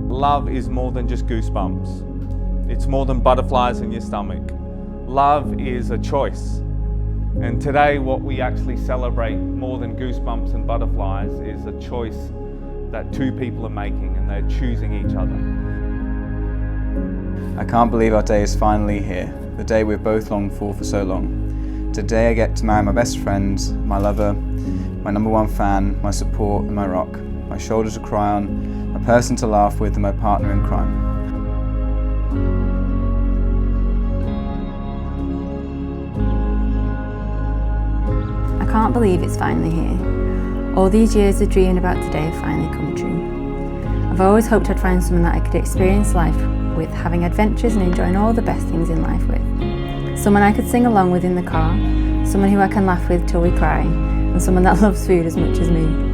Love is more than just goosebumps. It's more than butterflies in your stomach. Love is a choice. And today what we actually celebrate more than goosebumps and butterflies is a choice that two people are making, and they're choosing each other. I can't believe our day is finally here, the day we've both longed for so long. Today I get to marry my best friend, my lover, my #1 fan, my support and my rock, my shoulder to cry on, my person to laugh with and my partner in crime. I can't believe it's finally here. All these years of dreaming about today have finally come true. I've always hoped I'd find someone that I could experience life with, having adventures and enjoying all the best things in life with. Someone I could sing along with in the car, someone who I can laugh with till we cry, and someone that loves food as much as me.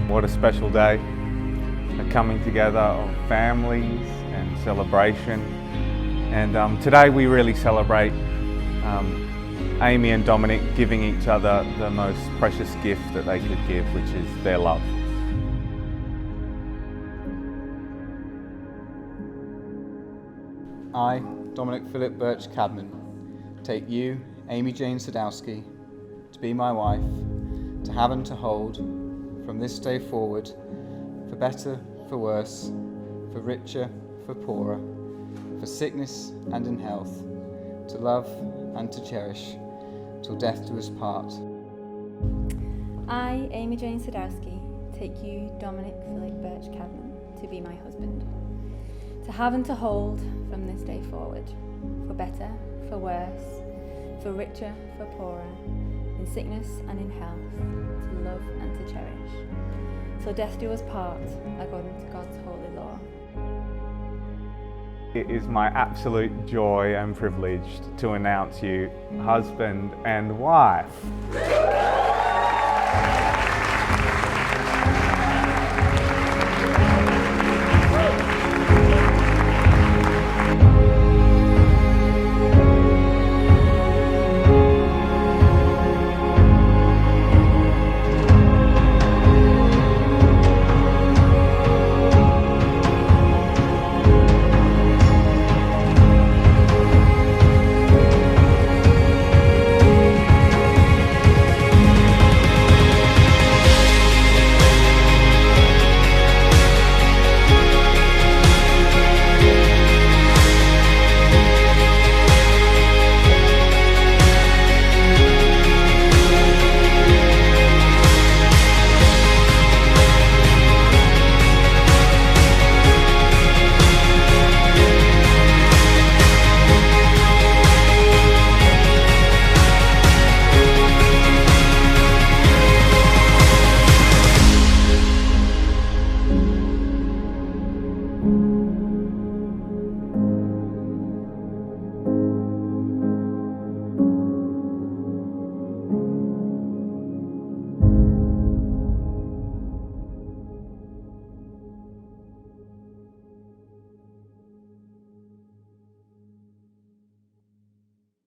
What a special day, a coming together of families and celebration. And today we really celebrate Amy and Dominic giving each other the most precious gift that they could give, which is their love. I, Dominic Philip Birch Cadman, take you, Amy Jane Sadowski, to be my wife, to have and to hold, from this day forward, for better, for worse, for richer, for poorer, for sickness and in health, to love and to cherish, till death do us part. I, Amy Jane Sadowski, take you, Dominic Philip Birch Cadman, to be my husband, to have and to hold from this day forward, for better, for worse, for richer, for poorer, in sickness and in health, to love and to cherish, till death do us part, according to God's holy law. It is my absolute joy and privilege to announce you husband and wife.